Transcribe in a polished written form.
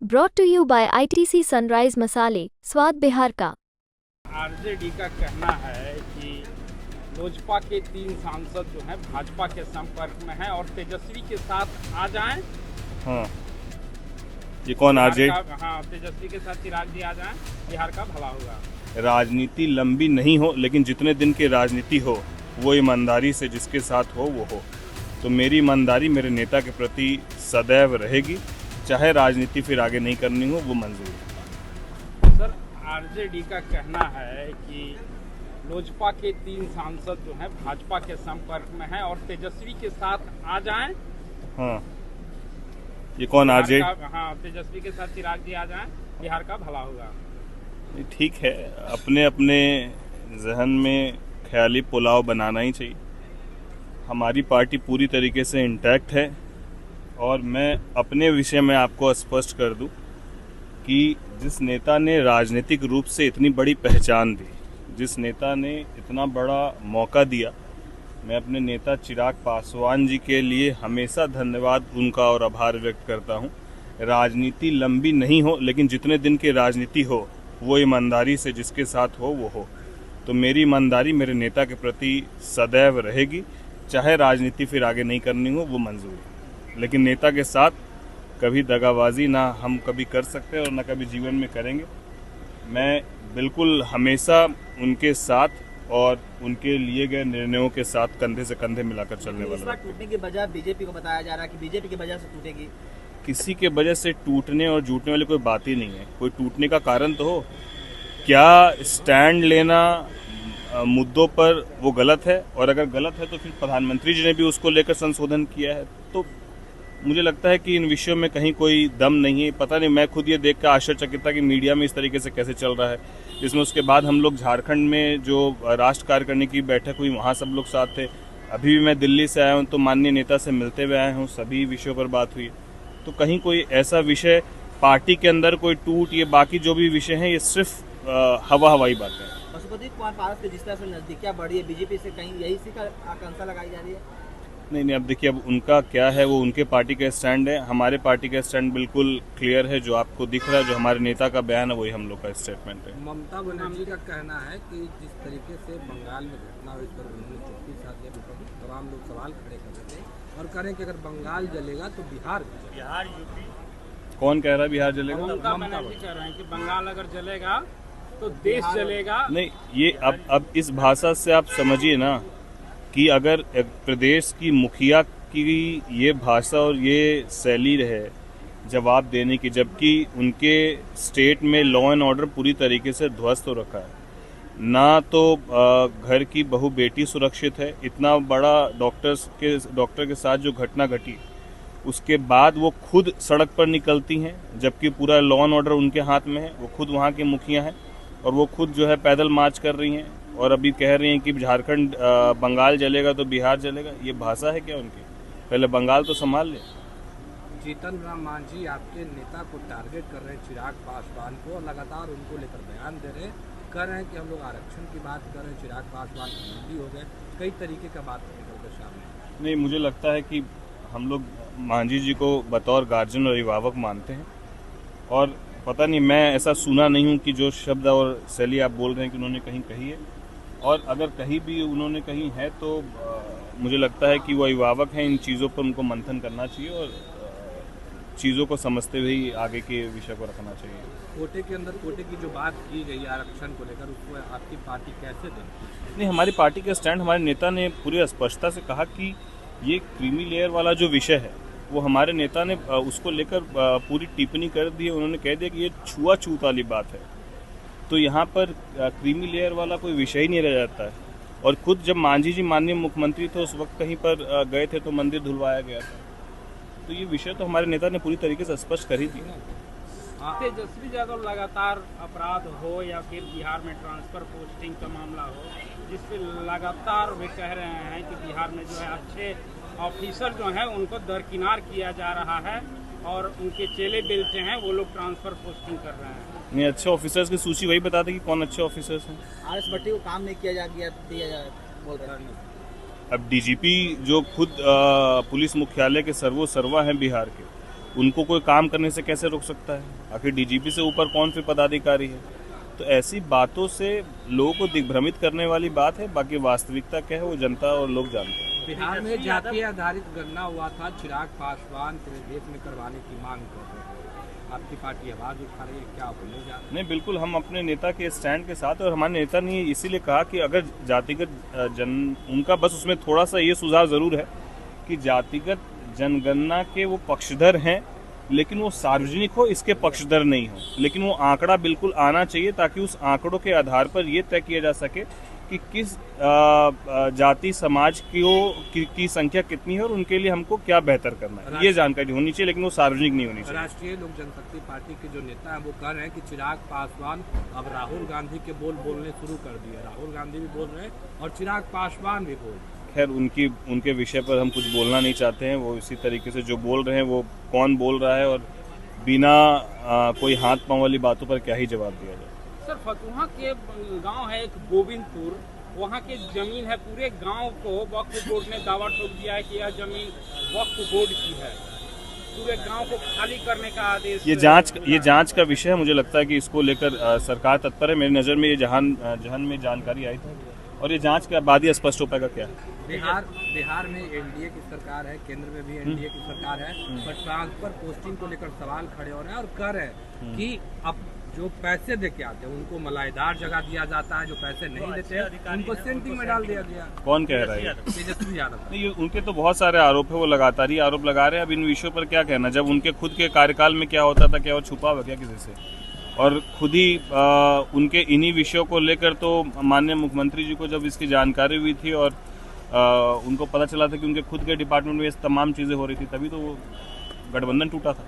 Brought to you by ITC Sunrise मसाले, स्वाद बिहार का। आरजेडी का कहना है कि लोजपा के 3 सांसद जो हैं भाजपा के संपर्क में हैं और तेजस्वी के साथ आ जाएं। हाँ, ये कौन आरजेडी? हाँ, तेजस्वी के साथ चिराग जी आ जाएं, बिहार का भला होगा। राजनीति लंबी नहीं हो, लेकिन जितने दिन की राजनीति हो वो ईमानदारी से जिसके साथ हो वो हो। तो मेरी ईमानदारी मेरे नेता के प्रति सदैव रहेगी, चाहे राजनीति फिर आगे नहीं करनी हो, वो मंजूर है। सर, आरजेडी का कहना है कि लोजपा के 3 सांसद जो हैं भाजपा के संपर्क में हैं और तेजस्वी के साथ आ जाएं। हाँ, ये कौन आरजेडी? हाँ, तेजस्वी के साथ चिराग जी आ जाएं, बिहार का भला होगा। ठीक है, अपने अपने जहन में ख्याली पुलाव बनाना ही चाहिए। हमारी पार्टी पूरी तरीके से इंटैक्ट है और मैं अपने विषय में आपको स्पष्ट कर दूं कि जिस नेता ने राजनीतिक रूप से इतनी बड़ी पहचान दी, जिस नेता ने इतना बड़ा मौका दिया, मैं अपने नेता चिराग पासवान जी के लिए हमेशा धन्यवाद उनका और आभार व्यक्त करता हूं। राजनीति लंबी नहीं हो, लेकिन जितने दिन की राजनीति हो वो ईमानदारी से जिसके साथ हो वो हो। तो मेरी ईमानदारी मेरे नेता के प्रति सदैव रहेगी, चाहे राजनीति फिर आगे नहीं करनी हो, वो मंजूर है। लेकिन नेता के साथ कभी दगाबाजी ना हम कभी कर सकते और ना कभी जीवन में करेंगे। मैं बिल्कुल हमेशा उनके साथ और उनके लिए गए निर्णयों के साथ कंधे से कंधे मिलाकर चलने वाला। टूटने की वजह बीजेपी को बताया जा रहा है कि बीजेपी की वजह से टूटेगी। किसी के वजह से टूटने और जुटने वाली कोई बात ही नहीं है। कोई टूटने का कारण तो हो, क्या स्टैंड लेना मुद्दों पर वो गलत है, और अगर गलत है तो फिर प्रधानमंत्री जी ने भी उसको लेकर संशोधन किया है। तो मुझे लगता है कि इन विषयों में कहीं कोई दम नहीं है। पता नहीं, मैं खुद ये देख कर आश्चर्यचकित था कि मीडिया में इस तरीके से कैसे चल रहा है, जिसमें उसके बाद हम लोग झारखंड में जो राष्ट्र कार्य करने की बैठक हुई वहाँ सब लोग साथ थे। अभी भी मैं दिल्ली से आया हूँ तो माननीय नेता से मिलते हुए आया हूँ, सभी विषयों पर बात हुई। तो कहीं कोई ऐसा विषय पार्टी के अंदर कोई टूट, ये बाकी जो भी विषय हैं ये सिर्फ हवाई बात है। पशुपति कुमार पारस के जिस तरह से नजदीकियां बढ़ी है बीजेपी से, कहीं यही सी का आकांक्षा लगाई जा रही है? नहीं, अब देखिए, अब उनका क्या है, वो उनके पार्टी का स्टैंड है। हमारे पार्टी का स्टैंड बिल्कुल क्लियर है, जो आपको दिख रहा है, जो हमारे नेता का बयान है वही हम लोग का स्टेटमेंट है। ममता बनर्जी का कहना है कि जिस तरीके से बंगाल में घटना हुई, इस पर उन्होंने चुप्पी साध लिया। तमाम लोग सवाल खड़े कर रहे थे और कह रहे हैं कि अगर बंगाल जलेगा तो बिहार यूपी। कौन कह रहा है बिहार जलेगा? ममता बनर्जी कह रहे हैं कि बंगाल अगर जलेगा तो देश जलेगा। नहीं, ये अब इस भाषा से आप समझिए ना कि अगर प्रदेश की मुखिया की ये भाषा और ये शैली रहे जवाब देने की, जबकि उनके स्टेट में लॉ एंड ऑर्डर पूरी तरीके से ध्वस्त हो रखा है, ना तो घर की बहू बेटी सुरक्षित है। इतना बड़ा डॉक्टर के साथ जो घटना घटी, उसके बाद वो खुद सड़क पर निकलती हैं, जबकि पूरा लॉ एंड ऑर्डर उनके हाथ में है। वो खुद वहाँ की मुखिया हैं और वो खुद जो है पैदल मार्च कर रही हैं और अभी कह रही हैं कि झारखंड बंगाल जलेगा तो बिहार जलेगा। ये भाषा है क्या उनकी? पहले बंगाल तो संभाल ले। जीतन राम मांझी आपके नेता को टारगेट कर रहे हैं, चिराग पासवान को, और लगातार उनको लेकर बयान दे रहे हैं। कह रहे हैं कि हम लोग आरक्षण की बात कर रहे हैं, चिराग पासवान मंत्री हो गए, कई तरीके का बात निकल कर सामने। नहीं, मुझे लगता है कि हम लोग मांझी जी को बतौर गार्जियन और अभिभावक मानते हैं, और पता नहीं, मैं ऐसा सुना नहीं हूँ कि जो शब्द और शैली आप बोल रहे हैं कि उन्होंने कहीं कही है। और अगर कहीं भी उन्होंने कहीं है तो मुझे लगता है कि वो अभिभावक हैं, इन चीज़ों पर उनको मंथन करना चाहिए और चीज़ों को समझते हुए ही आगे के विषय को रखना चाहिए। कोटे के अंदर कोटे की जो बात की गई है आरक्षण को लेकर, उसको आपकी पार्टी कैसे देखती? नहीं, हमारी पार्टी का स्टैंड, हमारे नेता ने पूरी स्पष्टता से कहा कि ये क्रीमी लेयर वाला जो विषय है वो हमारे नेता ने उसको लेकर पूरी टिप्पणी कर दी है। उन्होंने कह दिया कि ये छुआछूत वाली बात है। तो यहाँ पर क्रीमी लेयर वाला कोई विषय ही नहीं रह जाता है। और खुद जब मांझी जी माननीय मुख्यमंत्री थे, उस वक्त कहीं पर गए थे तो मंदिर धुलवाया गया था। तो ये विषय तो हमारे नेता ने पूरी तरीके से स्पष्ट कर ही दी ना। तेजस्वी यादव लगातार अपराध हो या फिर बिहार में ट्रांसफर पोस्टिंग का मामला हो, जिसपे लगातार वे कह रहे हैं कि बिहार में जो है अच्छे ऑफिसर जो हैं उनको दरकिनार किया जा रहा है और उनके चेले बेलचे हैं वो लोग ट्रांसफर पोस्टिंग कर रहे हैं। नहीं, अच्छे ऑफिसर्स की सूची वही बताते कि कौन अच्छे ऑफिसर्स हैं। आरएस भट्टी को काम नहीं दिया जा बोल रहे हैं। अब डीजीपी जो खुद पुलिस मुख्यालय के सर्वा हैं बिहार के, उनको कोई काम करने से कैसे रोक सकता है? आखिर डीजीपी से ऊपर कौन फिर पदाधिकारी है? तो ऐसी बातों से लोगों को दिग्भ्रमित करने वाली बात है। बाकी वास्तविकता क्या है वो जनता और लोग जानते हैं। बिहार में जातीय आधारित गणना हुआ था, चिराग पासवान पूरे देश में करवाने की मांग कर रहे हैं। आपकी पार्टी आवाज उठा रही है, क्या बोले जा रहे हैं? नहीं, बिल्कुल हम अपने नेता के स्टैंड के साथ, और हमारे नेता ने इसीलिए कहा कि अगर जातिगत उनका बस उसमें थोड़ा सा ये सुझाव जरूर है कि जातिगत जनगणना के वो पक्षधर हैं, लेकिन वो सार्वजनिक हो इसके पक्षधर नहीं हो। लेकिन वो आंकड़ा बिल्कुल आना चाहिए ताकि उस आंकड़ों के आधार पर ये तय किया जा सके कि किस जाति समाज की संख्या कितनी है और उनके लिए हमको क्या बेहतर करना है, ये जानकारी होनी चाहिए, लेकिन वो सार्वजनिक नहीं होनी चाहिए। राष्ट्रीय लोक जनशक्ति पार्टी के जो नेता हैं वो कह रहे हैं कि चिराग पासवान अब राहुल गांधी के बोलने शुरू कर दिए। राहुल गांधी भी बोल रहे हैं और चिराग पासवान भी बोल रहे हैं। खैर उनके विषय पर हम कुछ बोलना नहीं चाहते हैं। वो इसी तरीके से जो बोल रहे हैं वो कौन बोल रहा है और बिना कोई हाथ पांव वाली बातों पर क्या ही जवाब दिया जाए। सर, फतुहा के गांव है एक गोविंदपुर, वहाँ की जमीन है, पूरे गांव को वक्फ बोर्ड ने दावा ठोक दिया है कि यह जमीन वक्फ बोर्ड की है। पूरे गांव को खाली करने का आदेश। ये जांच का विषय है। मुझे लगता है कि इसको लेकर सरकार तत्पर है। मेरी नज़र में ये जहान में जानकारी आई थी और ये जांच के बाद ही स्पष्ट हो पाएगा क्या है। बिहार में एनडीए की सरकार है, केंद्र में भी एनडीए की सरकार है, पर ट्रांसफर पोस्टिंग को लेकर सवाल खड़े हो रहे हैं और कह रहे हैं कि अब जो पैसे दे के आते हैं उनको मलाईदार जगह दिया जाता है, जो पैसे नहीं देते हैं उनको सेंटिंग में डाल दिया गया। कौन कह रहा है? तेजस्वी यादव। नहीं, उनके तो बहुत सारे आरोप है, वो लगातार ही आरोप लगा रहे हैं। अब इन विषयों पर क्या कहना, जब उनके खुद के कार्यकाल में क्या होता था, क्या वो छुपा हुआ क्या किसी से? और खुद ही उनके इन्हीं विषयों को लेकर तो माननीय मुख्यमंत्री जी को जब इसकी जानकारी हुई थी और उनको पता चला था कि उनके खुद के डिपार्टमेंट में ये तमाम चीज़ें हो रही थी, तभी तो वो गठबंधन टूटा था।